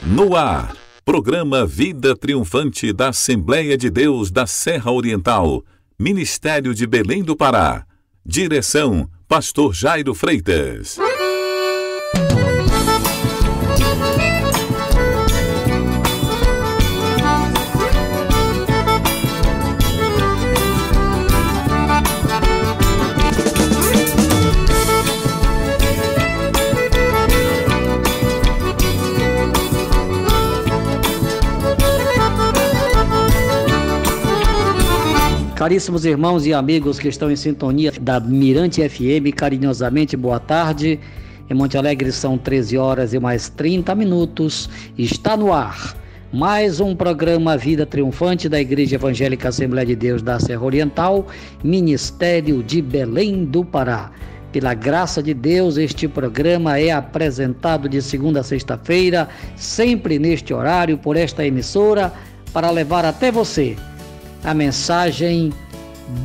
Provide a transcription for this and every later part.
No ar, programa Vida Triunfante da Assembleia de Deus da Serra Oriental, Ministério de Belém do Pará. Direção, Pastor Jairo Freitas. Caríssimos irmãos e amigos que estão em sintonia da Mirante FM, carinhosamente boa tarde. Em Monte Alegre são 13 horas e mais 30 minutos. Está no ar mais um programa Vida Triunfante da Igreja Evangélica Assembleia de Deus da Serra Oriental, Ministério de Belém do Pará. Pela graça de Deus, este programa é apresentado de segunda a sexta-feira, sempre neste horário, por esta emissora, para levar até você a mensagem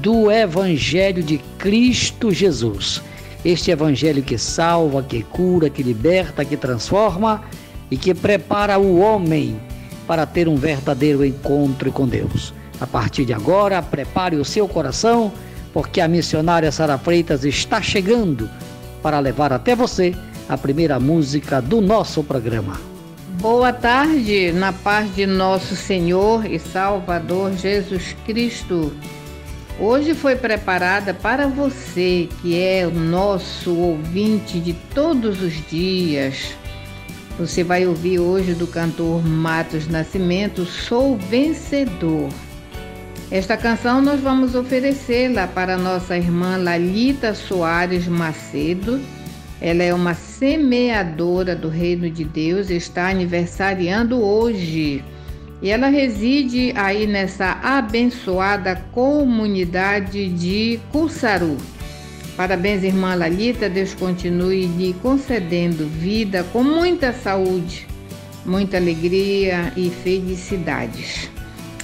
do Evangelho de Cristo Jesus. Este Evangelho que salva, que cura, que liberta, que transforma e que prepara o homem para ter um verdadeiro encontro com Deus. A partir de agora, prepare o seu coração, porque a missionária Sara Freitas está chegando para levar até você a primeira música do nosso programa. Boa tarde, na paz de nosso Senhor e Salvador Jesus Cristo. Hoje foi preparada para você, que é o nosso ouvinte de todos os dias. Você vai ouvir hoje do cantor Matos Nascimento, Sou Vencedor. Esta canção nós vamos oferecê-la para nossa irmã Lalita Soares Macedo. Ela é uma semeadora do Reino de Deus, está aniversariando hoje. E ela reside aí nessa abençoada comunidade de Cussaru. Parabéns, irmã Lalita, Deus continue lhe concedendo vida com muita saúde, muita alegria e felicidades.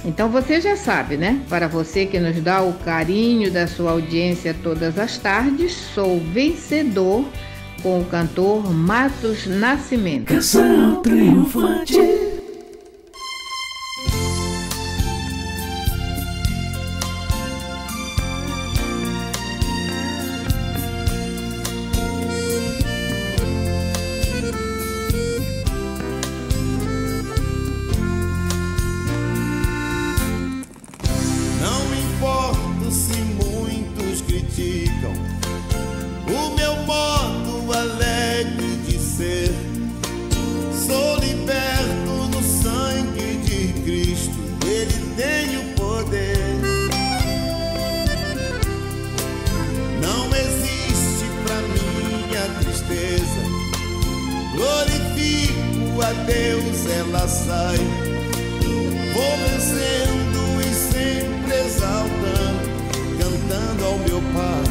Então você já sabe, né? Para você que nos dá o carinho da sua audiência todas as tardes, Sou Vencedor, com o cantor Matos Nascimento. Canção triunfante. Não me importo se muitos criticam o meu modo alegre de ser. Sou liberto no sangue de Cristo, Ele tem o poder. Não existe pra minha tristeza, glorifico a Deus, ela sai. Vou vencendo e sempre exaltando, cantando ao meu Pai.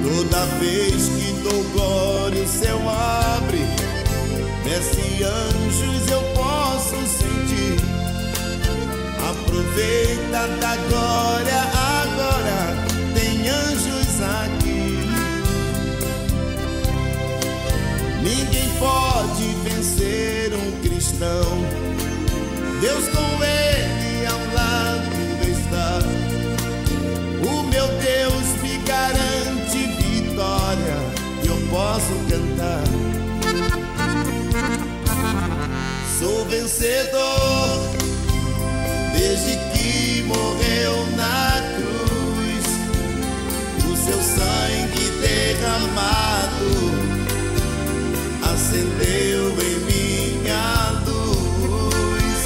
Toda vez que dou glória, o céu abre, desce anjos, eu posso sentir. Aproveita da glória, agora tem anjos aqui. Ninguém pode vencer um cristão, Deus com ele ao lado está. O meu Deus me garante vitória, eu posso cantar. Sou vencedor, desde que morreu na cruz. O seu sangue derramado acendeu em minha luz.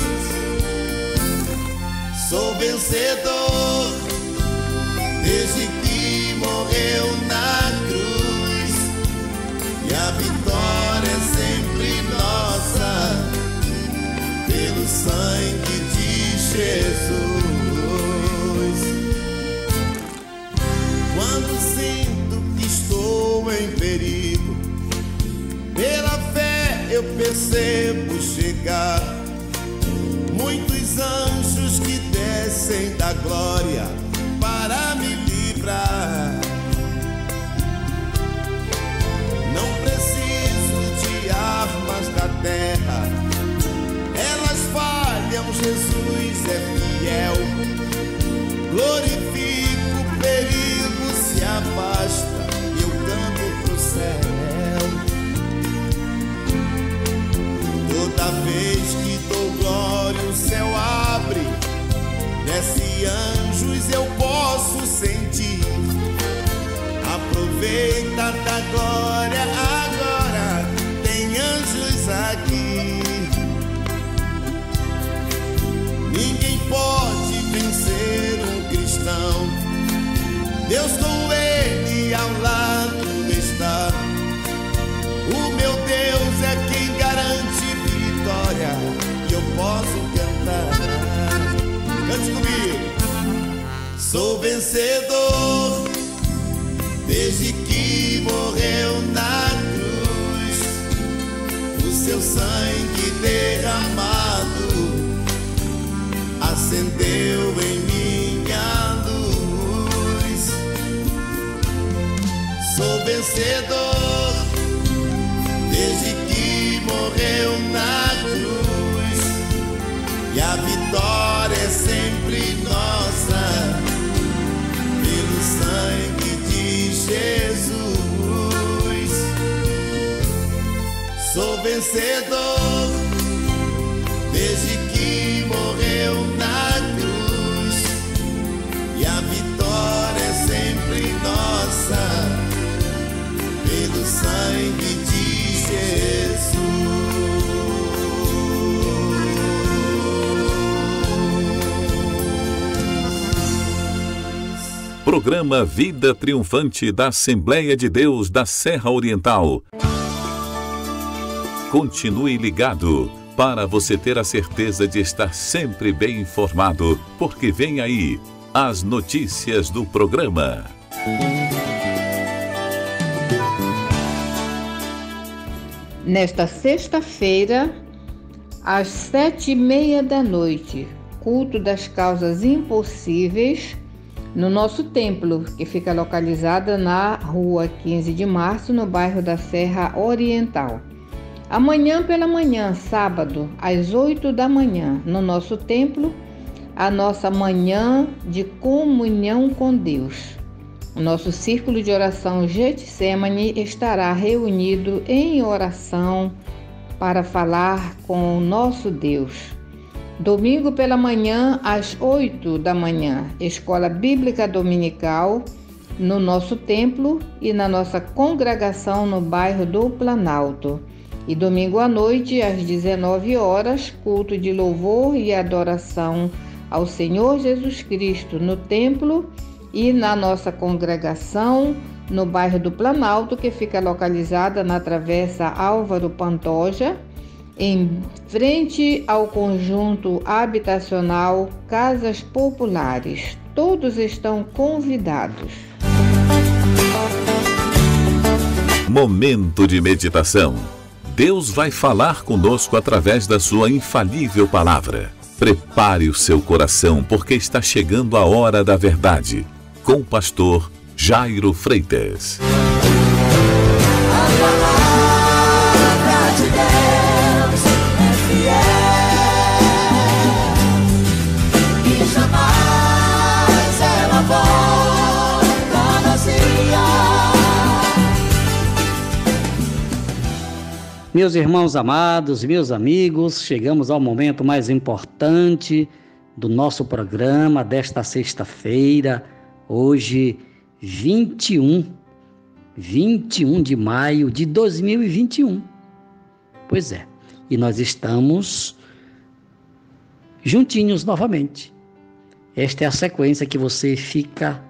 Sou vencedor, desde que morreu na cruz, e a vitória é sempre nossa, pelo sangue de Jesus. Quando sinto que estou em perigo, pela fé eu percebo chegar muitos anjos que descem da glória para me livrar. Não preciso de armas da terra, elas falham, Jesus é fiel. Glorifico, o perigo se afasta, eu canto pro céu. Toda vez que dou glória, o céu abre, desce anjos, eu posso sentir. Aproveita da glória, agora tem anjos aqui. Ninguém pode vencer um cristão, Deus com ele ao lado está. O meu Deus é quem garante vitória, e eu posso cantar. Cante comigo. Sou vencedor desde que morreu na cruz. O seu sangue derramado acendeu em minha luz. Sou vencedor desde que morreu na cruz, e a vitória é sempre nossa, pelo sangue de Jesus. Sou vencedor desde que morreu na cruz, e a vitória é sempre nossa, pelo sangue de Jesus. Programa Vida Triunfante da Assembleia de Deus da Serra Oriental. Continue ligado para você ter a certeza de estar sempre bem informado, porque vem aí as notícias do programa. Nesta sexta-feira, às 7h30 da noite, culto das causas impossíveis no nosso templo, que fica localizada na rua 15 de março, no bairro da Serra Oriental. Amanhã pela manhã, sábado, às 8 da manhã, no nosso templo, a nossa manhã de comunhão com Deus. O nosso círculo de oração Getsemane estará reunido em oração para falar com o nosso Deus. Domingo pela manhã, às 8 da manhã, Escola Bíblica Dominical, no nosso templo e na nossa congregação no bairro do Planalto. E domingo à noite, às 19 horas, culto de louvor e adoração ao Senhor Jesus Cristo no templo e na nossa congregação no bairro do Planalto, que fica localizada na Travessa Álvaro Pantoja, em frente ao conjunto habitacional Casas Populares. Todos estão convidados. Momento de meditação. Deus vai falar conosco através da sua infalível palavra. Prepare o seu coração, porque está chegando a hora da verdade. Com o pastor Jairo Freitas. A palavra de Deus é fiel e jamais ela volta vazia. Meus irmãos amados, meus amigos, chegamos ao momento mais importante do nosso programa desta sexta-feira, hoje 21 de maio de 2021. Pois é, e nós estamos juntinhos novamente. Esta é a sequência que você fica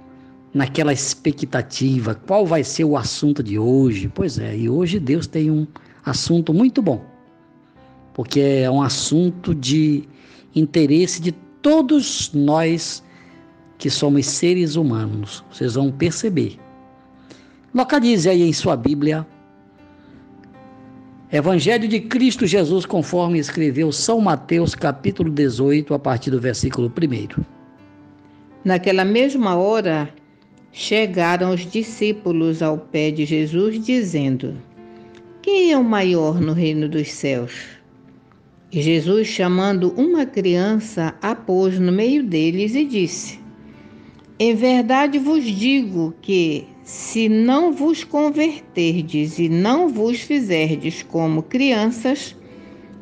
naquela expectativa, qual vai ser o assunto de hoje? Pois é, e hoje Deus tem um assunto muito bom, porque é um assunto de interesse de todos nós que somos seres humanos. Vocês vão perceber. Localize aí em sua Bíblia Evangelho de Cristo Jesus, conforme escreveu São Mateus, capítulo 18, a partir do versículo 1. Naquela mesma hora, chegaram os discípulos ao pé de Jesus, dizendo: Quem é o maior no reino dos céus? E Jesus, chamando uma criança, a pôs no meio deles e disse: Em verdade vos digo que, se não vos converterdes e não vos fizerdes como crianças,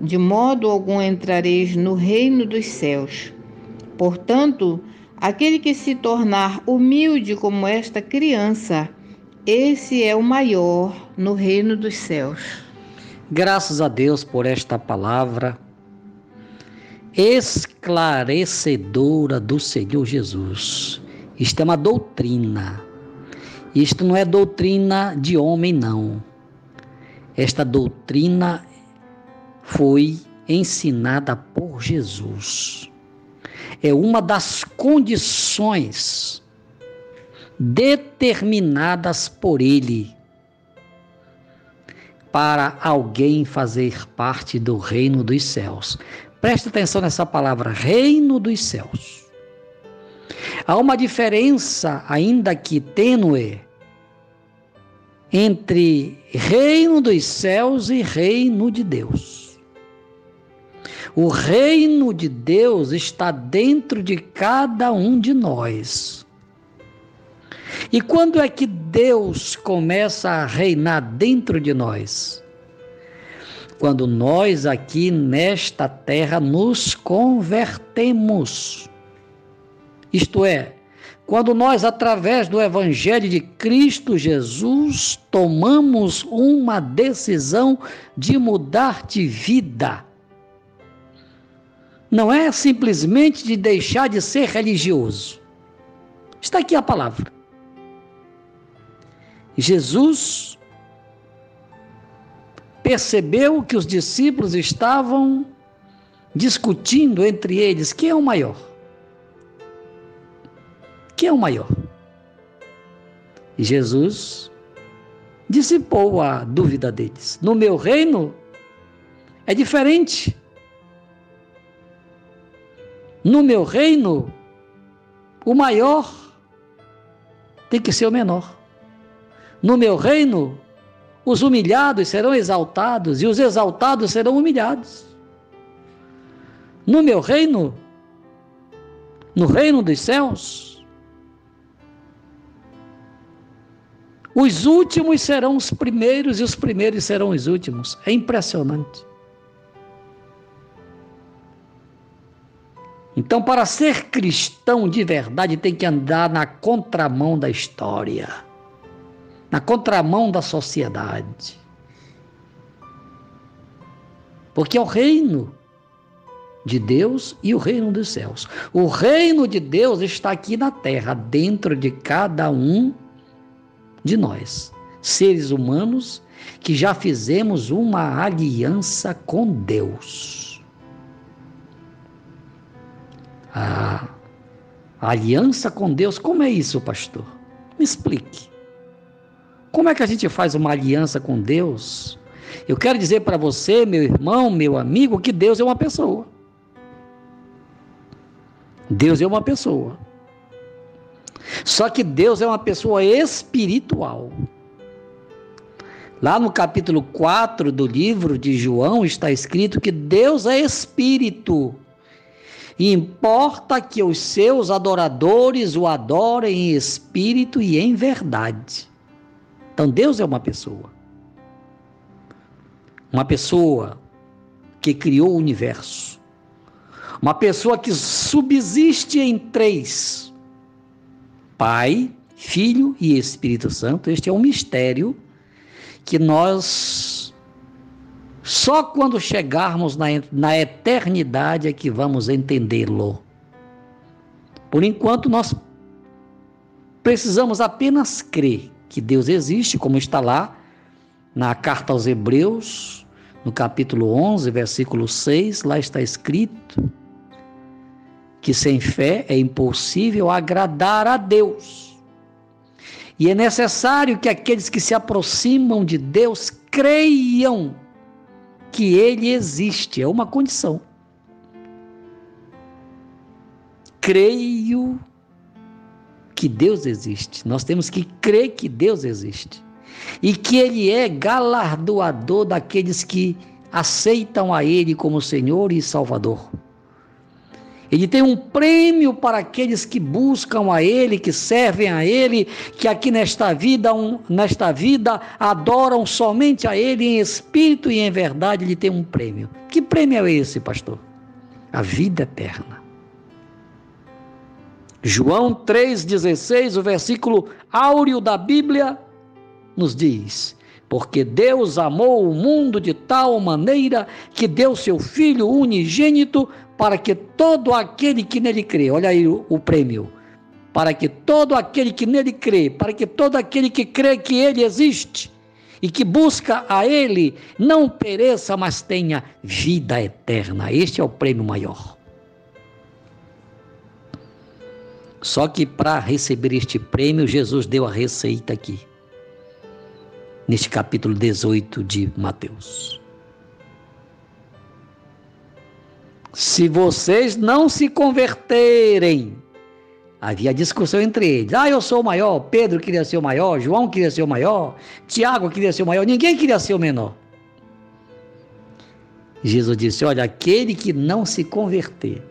de modo algum entrareis no reino dos céus. Portanto, aquele que se tornar humilde como esta criança, esse é o maior no reino dos céus. Graças a Deus por esta palavra esclarecedora do Senhor Jesus. Isto é uma doutrina. Isto não é doutrina de homem, não. Esta doutrina foi ensinada por Jesus. É uma das condições determinadas por Ele para alguém fazer parte do reino dos céus. Preste atenção nessa palavra, reino dos céus. Há uma diferença, ainda que tênue, entre reino dos céus e reino de Deus. O reino de Deus está dentro de cada um de nós. E quando é que Deus começa a reinar dentro de nós? Quando nós aqui nesta terra nos convertemos. Isto é, quando nós, através do Evangelho de Cristo Jesus, tomamos uma decisão de mudar de vida. Não é simplesmente de deixar de ser religioso. Está aqui a palavra. Jesus percebeu que os discípulos estavam discutindo entre eles quem é o maior. Quem é o maior? E Jesus dissipou a dúvida deles. No meu reino é diferente. No meu reino, o maior tem que ser o menor. No meu reino, os humilhados serão exaltados e os exaltados serão humilhados. No meu reino, no reino dos céus, os últimos serão os primeiros e os primeiros serão os últimos. É impressionante. Então, para ser cristão de verdade, tem que andar na contramão da história, na contramão da sociedade. Porque é o reino de Deus e o reino dos céus. O reino de Deus está aqui na terra, dentro de cada um de nós, seres humanos que já fizemos uma aliança com Deus. A aliança com Deus, como é isso, pastor? Me explique. Como é que a gente faz uma aliança com Deus? Eu quero dizer para você, meu irmão, meu amigo, que Deus é uma pessoa. Deus é uma pessoa. Só que Deus é uma pessoa espiritual. Lá no capítulo 4 do livro de João está escrito que Deus é espírito. E importa que os seus adoradores o adorem em espírito e em verdade. Então Deus é uma pessoa. Uma pessoa que criou o universo. Uma pessoa que subsiste em três: Pai, Filho e Espírito Santo. Este é um mistério que nós, só quando chegarmos na eternidade é que vamos entendê-lo. Por enquanto, nós precisamos apenas crer que Deus existe, como está lá na carta aos Hebreus, no capítulo 11, versículo 6, lá está escrito que sem fé é impossível agradar a Deus. E é necessário que aqueles que se aproximam de Deus creiam que ele existe, é uma condição. Creio que Deus existe. Nós temos que crer que Deus existe e que ele é galardoador daqueles que aceitam a ele como Senhor e Salvador. Ele tem um prêmio para aqueles que buscam a ele, que servem a ele, que aqui nesta vida adoram somente a ele em espírito e em verdade. Ele tem um prêmio. Que prêmio é esse, pastor? A vida eterna. João 3,16, o versículo áureo da Bíblia, nos diz: porque Deus amou o mundo de tal maneira que deu seu Filho unigênito para que todo aquele que nele crê, olha aí o prêmio, para que todo aquele que nele crê, para que todo aquele que crê que ele existe e que busca a ele, não pereça, mas tenha vida eterna. Este é o prêmio maior. Só que para receber este prêmio, Jesus deu a receita aqui, neste capítulo 18 de Mateus. Se vocês não se converterem, havia discussão entre eles. Eu sou o maior, Pedro queria ser o maior, João queria ser o maior, Tiago queria ser o maior, ninguém queria ser o menor. Jesus disse: olha, aquele que não se converter,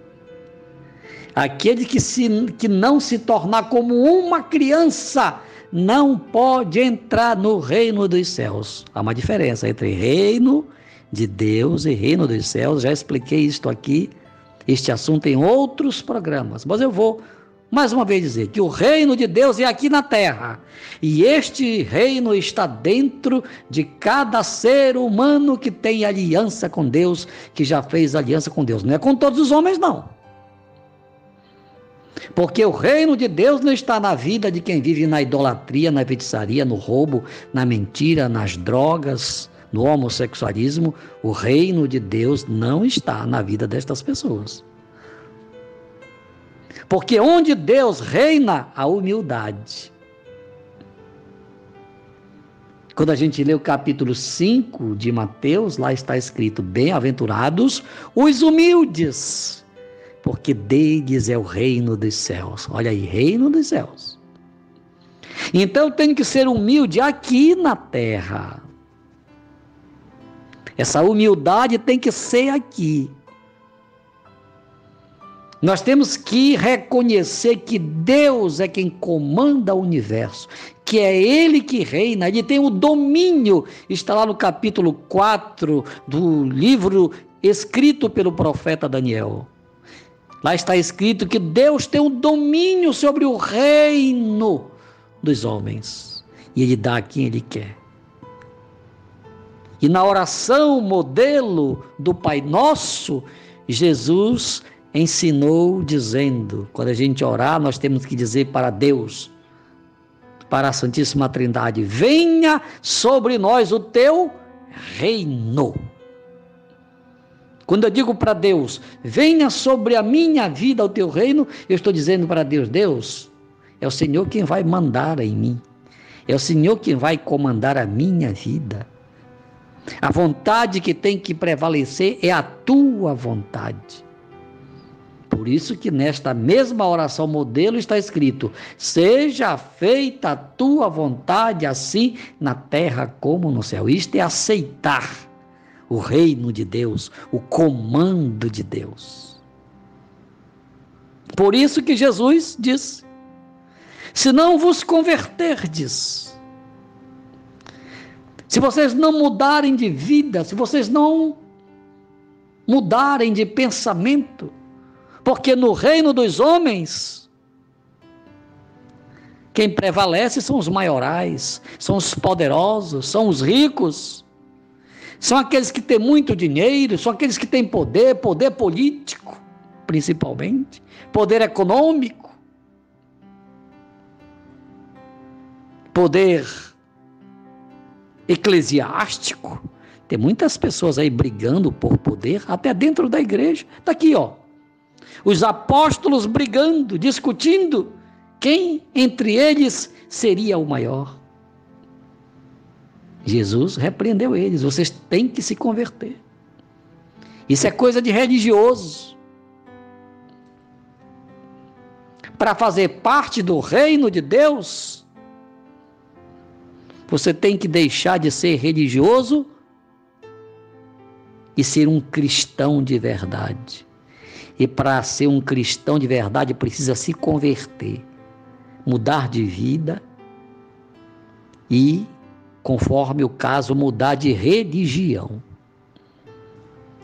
aquele que não se tornar como uma criança, não pode entrar no reino dos céus. Há uma diferença entre reino de Deus e reino dos céus. Já expliquei isto aqui, este assunto em outros programas, mas eu vou mais uma vez dizer que o reino de Deus é aqui na terra, e este reino está dentro de cada ser humano que tem aliança com Deus, que já fez aliança com Deus. Não é com todos os homens, não, porque o reino de Deus não está na vida de quem vive na idolatria, na feitiçaria, no roubo, na mentira, nas drogas, no homossexualismo. O reino de Deus não está na vida destas pessoas. Porque onde Deus reina, a humildade. Quando a gente lê o capítulo 5 de Mateus, lá está escrito: bem-aventurados os humildes, porque deles é o reino dos céus. Olha aí, reino dos céus. Então eu tenho que ser humilde aqui na terra. Essa humildade tem que ser aqui. Nós temos que reconhecer que Deus é quem comanda o universo, que é Ele que reina, Ele tem o domínio. Está lá no capítulo 4 do livro escrito pelo profeta Daniel. Lá está escrito que Deus tem o domínio sobre o reino dos homens, e Ele dá a quem Ele quer. E na oração modelo do Pai Nosso, Jesus ensinou dizendo, quando a gente orar, nós temos que dizer para Deus, para a Santíssima Trindade: venha sobre nós o teu reino. Quando eu digo para Deus: venha sobre a minha vida o teu reino, eu estou dizendo para Deus: Deus, é o Senhor quem vai mandar em mim, é o Senhor quem vai comandar a minha vida. A vontade que tem que prevalecer é a tua vontade. Por isso que nesta mesma oração modelo está escrito: seja feita a tua vontade, assim na terra como no céu. Isto é aceitar o reino de Deus, o comando de Deus. Por isso que Jesus disse: se não vos converterdes, se vocês não mudarem de vida, se vocês não mudarem de pensamento, porque no reino dos homens, quem prevalece são os maiorais, são os poderosos, são os ricos, são aqueles que têm muito dinheiro, são aqueles que têm poder, poder político, principalmente, poder econômico, poder eclesiástico. Tem muitas pessoas aí brigando por poder, até dentro da igreja. Está aqui, os apóstolos brigando, discutindo quem entre eles seria o maior. Jesus repreendeu eles: vocês têm que se converter. Isso é coisa de religioso. Para fazer parte do reino de Deus, você tem que deixar de ser religioso e ser um cristão de verdade. E para ser um cristão de verdade, precisa se converter, mudar de vida e, conforme o caso, mudar de religião.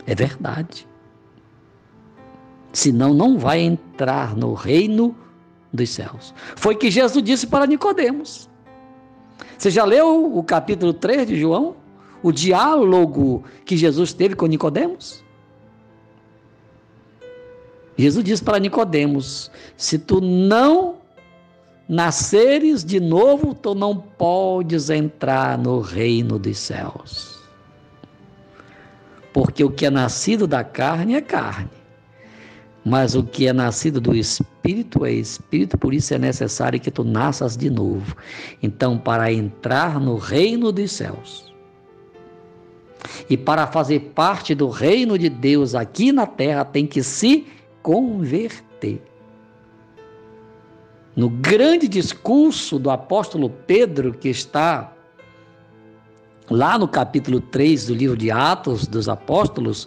É verdade. Senão não vai entrar no reino dos céus. Foi o que Jesus disse para Nicodemos. Você já leu o capítulo 3 de João? O diálogo que Jesus teve com Nicodemos? Jesus disse para Nicodemos: se tu não nasceres de novo, tu não podes entrar no reino dos céus. Porque o que é nascido da carne é carne, mas o que é nascido do Espírito é Espírito, por isso é necessário que tu nasças de novo. Então, para entrar no reino dos céus e para fazer parte do reino de Deus aqui na terra, tem que se converter. No grande discurso do apóstolo Pedro, que está lá no capítulo 3 do livro de Atos dos Apóstolos,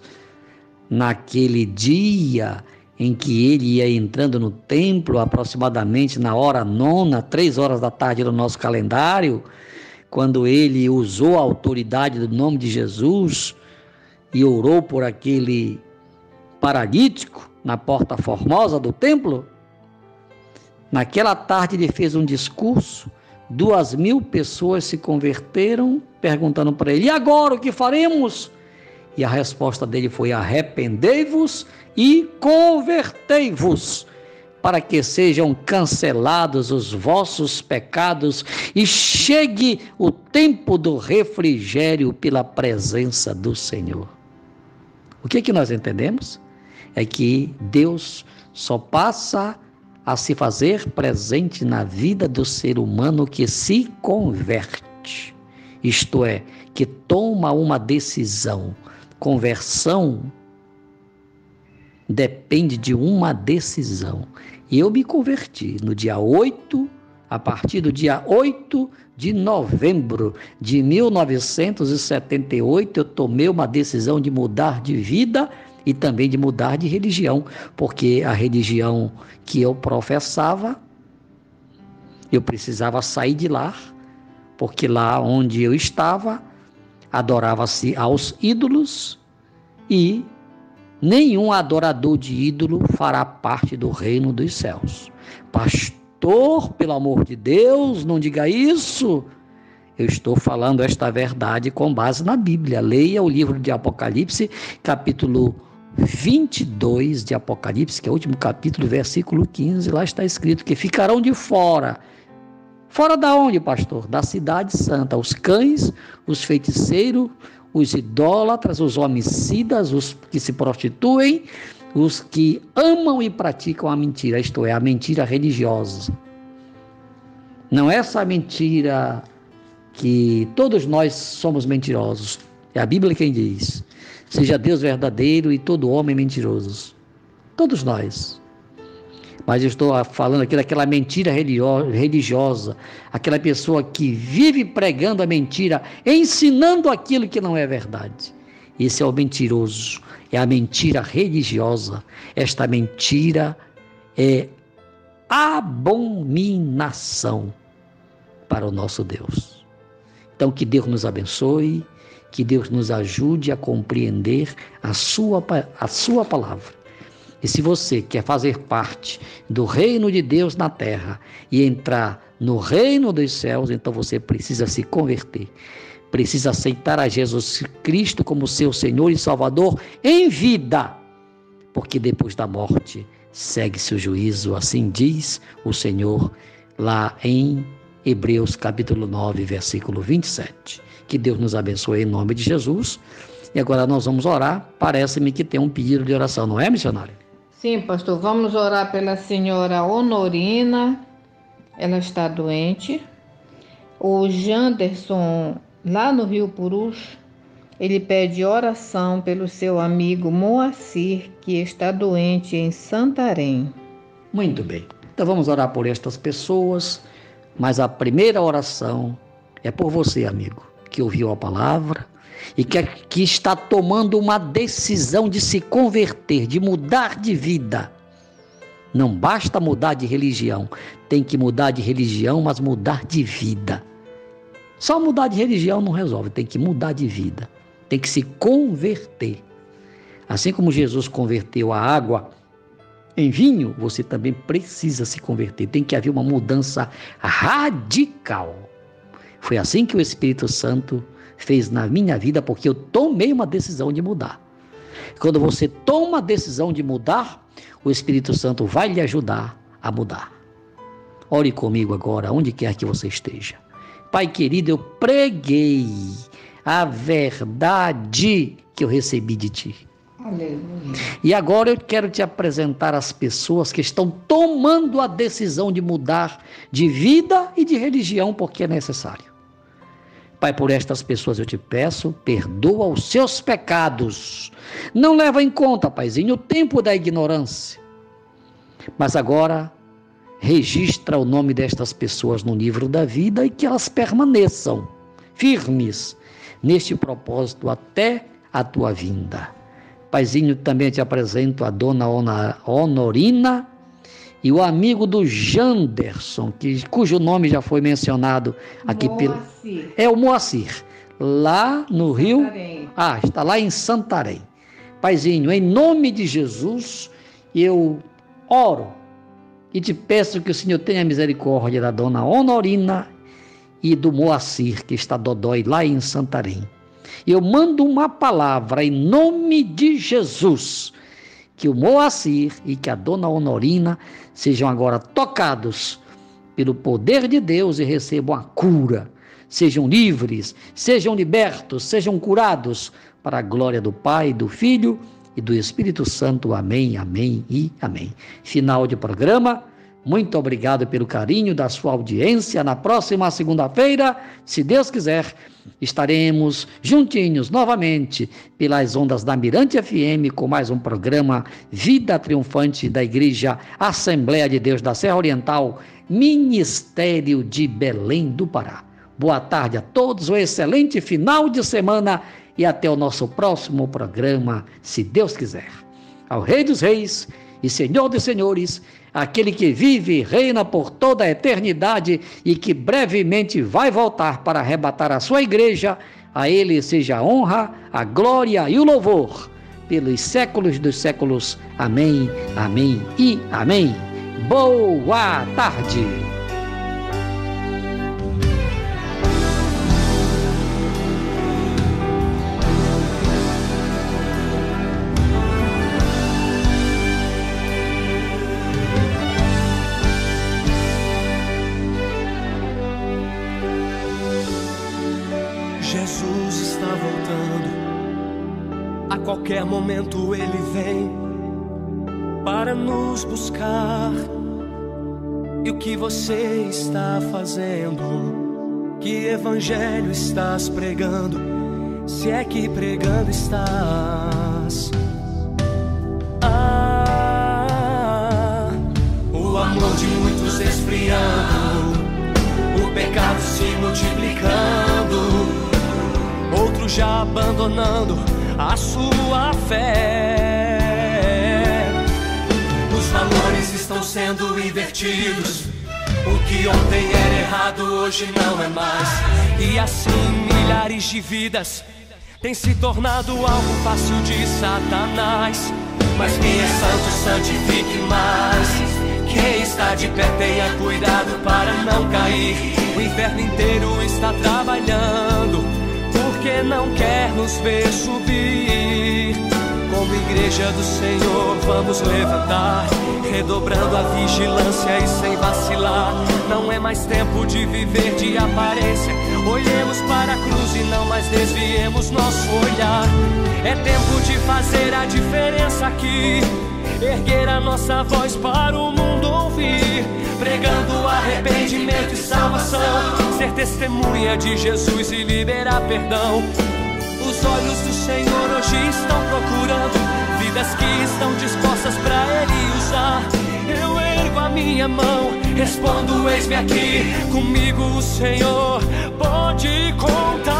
naquele dia em que ele ia entrando no templo, aproximadamente na hora 9, 3 horas da tarde no nosso calendário, quando ele usou a autoridade do nome de Jesus e orou por aquele paralítico na porta formosa do templo, naquela tarde ele fez um discurso, 2.000 pessoas se converteram, perguntando para ele: e agora o que faremos? E a resposta dele foi: arrependei-vos e convertei-vos, para que sejam cancelados os vossos pecados e chegue o tempo do refrigério pela presença do Senhor. O que nós entendemos? É que Deus só passa a se fazer presente na vida do ser humano que se converte, isto é, que toma uma decisão. Conversão depende de uma decisão. E eu me converti no dia 8, a partir do dia 8 de novembro de 1978, eu tomei uma decisão de mudar de vida e também de mudar de religião, porque a religião que eu professava, eu precisava sair de lá, porque lá onde eu estava, adorava-se aos ídolos e nenhum adorador de ídolo fará parte do reino dos céus. Pastor, pelo amor de Deus, não diga isso. Eu estou falando esta verdade com base na Bíblia. Leia o livro de Apocalipse, capítulo 22 de Apocalipse, que é o último capítulo, versículo 15. Lá está escrito que ficarão de fora. Fora da onde, pastor? Da cidade santa. Os cães, os feiticeiros, os idólatras, os homicidas, os que se prostituem, os que amam e praticam a mentira, isto é, a mentira religiosa. Não é essa mentira que todos nós somos mentirosos. É a Bíblia quem diz: seja Deus verdadeiro e todo homem mentiroso. Todos nós. Mas eu estou falando aqui daquela mentira religiosa, aquela pessoa que vive pregando a mentira, ensinando aquilo que não é verdade. Esse é o mentiroso, é a mentira religiosa. Esta mentira é abominação para o nosso Deus. Então, que Deus nos abençoe, que Deus nos ajude a compreender a sua palavra. E se você quer fazer parte do reino de Deus na terra e entrar no reino dos céus, então você precisa se converter. Precisa aceitar a Jesus Cristo como seu Senhor e Salvador em vida. Porque depois da morte segue-se o juízo, assim diz o Senhor lá em Hebreus capítulo 9, versículo 27. Que Deus nos abençoe em nome de Jesus. E agora nós vamos orar. Parece-me que tem um pedido de oração, não é, missionário? Sim, pastor, vamos orar pela senhora Honorina, ela está doente. O Janderson, lá no Rio Purus, Ele pede oração pelo seu amigo Moacir, que está doente em Santarém. Muito bem. Então vamos orar por estas pessoas, mas a primeira oração é por você, amigo, que ouviu a palavra e que está tomando uma decisão de se converter, de mudar de vida. Não basta mudar de religião, tem que mudar de religião, mas mudar de vida. Só mudar de religião não resolve, tem que mudar de vida, tem que se converter. Assim como Jesus converteu a água em vinho, você também precisa se converter, tem que haver uma mudança radical. Foi assim que o Espírito Santo fez na minha vida, porque eu tomei uma decisão de mudar. Quando você toma a decisão de mudar, o Espírito Santo vai lhe ajudar a mudar. Ore comigo agora, onde quer que você esteja. Pai querido, eu preguei a verdade que eu recebi de Ti. Aleluia. E agora eu quero te apresentar as pessoas que estão tomando a decisão de mudar de vida e de religião, porque é necessário. Pai, por estas pessoas eu te peço, perdoa os seus pecados. Não leva em conta, Paizinho, o tempo da ignorância. Mas agora, registra o nome destas pessoas no livro da vida e que elas permaneçam firmes neste propósito até a tua vinda. Paizinho, também te apresento a dona Honorina e o amigo do Janderson, cujo nome já foi mencionado aqui pelo... É o Moacir, lá no Rio... está lá em Santarém. Paizinho, em nome de Jesus, eu oro e te peço que o Senhor tenha misericórdia da dona Honorina e do Moacir, que está dodói lá em Santarém. Eu mando uma palavra em nome de Jesus, que o Moacir e que a dona Honorina sejam agora tocados pelo poder de Deus e recebam a cura. Sejam livres, sejam libertos, sejam curados, para a glória do Pai, do Filho e do Espírito Santo. Amém, amém e amém. Final de programa. Muito obrigado pelo carinho da sua audiência. Na próxima segunda-feira, se Deus quiser, estaremos juntinhos novamente pelas ondas da Mirante FM com mais um programa Vida Triunfante da Igreja Assembleia de Deus da Serra Oriental, Ministério de Belém do Pará. Boa tarde a todos, um excelente final de semana e até o nosso próximo programa, se Deus quiser. Ao Rei dos Reis e Senhor dos Senhores, aquele que vive e reina por toda a eternidade e que brevemente vai voltar para arrebatar a sua igreja, a ele seja a honra, a glória e o louvor pelos séculos dos séculos. Amém, amém e amém. Boa tarde. Jesus está voltando. A qualquer momento Ele vem para nos buscar. E o que você está fazendo? Que evangelho estás pregando? Se é que pregando estás. O amor de muitos esfriando, o pecado se multiplicando, outros já abandonando a sua fé. Os valores estão sendo invertidos. O que ontem era errado hoje não é mais. E assim milhares de vidas têm se tornado algo fácil de Satanás. Mas quem é santo santifique mais. Quem está de pé tenha cuidado para não cair. O inferno inteiro está trabalhando porque não quer nos ver subir. Como igreja do Senhor vamos levantar, redobrando a vigilância e sem vacilar. Não é mais tempo de viver de aparência. Olhemos para a cruz e não mais desviemos nosso olhar. É tempo de fazer a diferença aqui, erguer a nossa voz para o mundo ouvir, pregando arrependimento e salvação, ser testemunha de Jesus e liberar perdão. Os Os olhos do Senhor hoje estão procurando vidas que estão dispostas para Ele usar. Eu ergo a minha mão, respondo, eis-me aqui. Comigo o Senhor pode contar.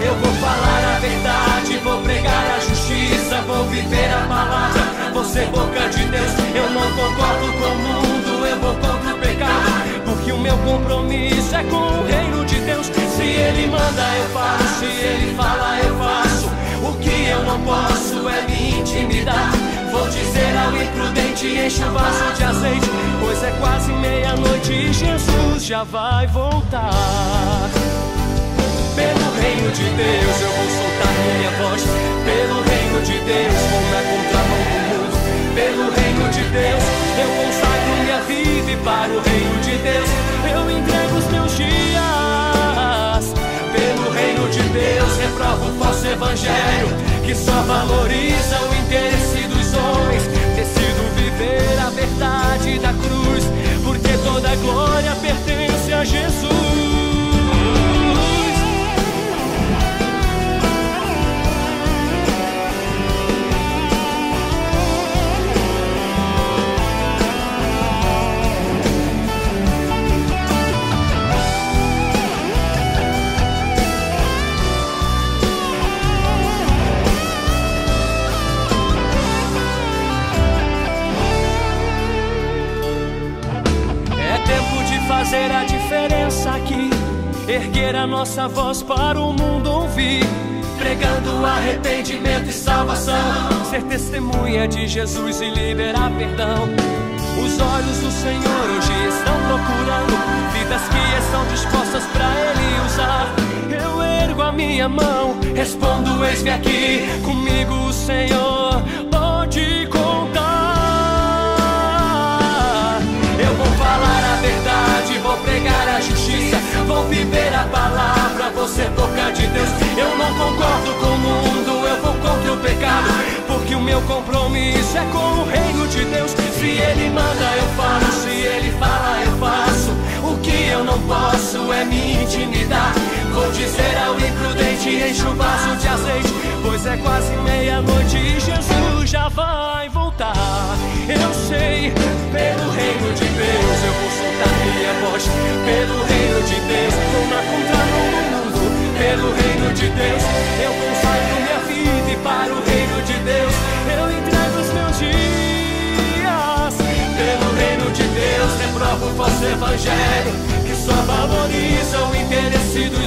Eu vou falar a verdade, vou pregar a justiça, vou viver a palavra, vou ser boca de Deus. Eu não concordo com o mundo, eu vou contra o pecado, porque o meu compromisso é com o reino de Deus. Se Ele manda eu faço, se Ele fala eu faço. O que eu não posso é me intimidar. Vou dizer ao imprudente, enche o vaso de azeite, pois é quase meia-noite e Jesus já vai voltar. Pelo reino de Deus eu vou soltar minha voz. Pelo reino de Deus vou na contramão do mundo. Pelo reino de Deus eu consagro minha vida, e para o reino de Deus eu entrego os meus dias. Pelo reino de Deus reprovo o falso evangelho, que só valoriza o interesse dos homens. Decido viver a verdade da cruz, porque toda glória pertence a Jesus. Fazer a diferença aqui, erguer a nossa voz para o mundo ouvir, pregando arrependimento e salvação, ser testemunha de Jesus e liberar perdão. Os olhos do Senhor hoje estão procurando vidas que estão dispostas para Ele usar. Eu ergo a minha mão, respondo, eis-me aqui. Comigo o Senhor pode contar. Eu vou falar a verdade, vou pregar a justiça, vou viver a palavra, vou ser boca de Deus. Eu não concordo com o mundo, eu vou contra o pecado, porque o meu compromisso é com o reino de Deus. Se Ele manda eu falo, se Ele fala eu faço. O que eu não posso é me intimidar. Vou dizer ao imprudente, enche o vaso de azeite, pois é quase meia-noite e Jesus já vai voltar. Eu sei, pelo reino de Deus eu vou soltar minha voz. Pelo reino de Deus vou na contramão do mundo. Pelo reino de Deus eu consagro minha vida, e para o reino de Deus eu entrego os meus dias. Pelo reino de Deus reprovo o falso evangelho, que só valoriza o interesse do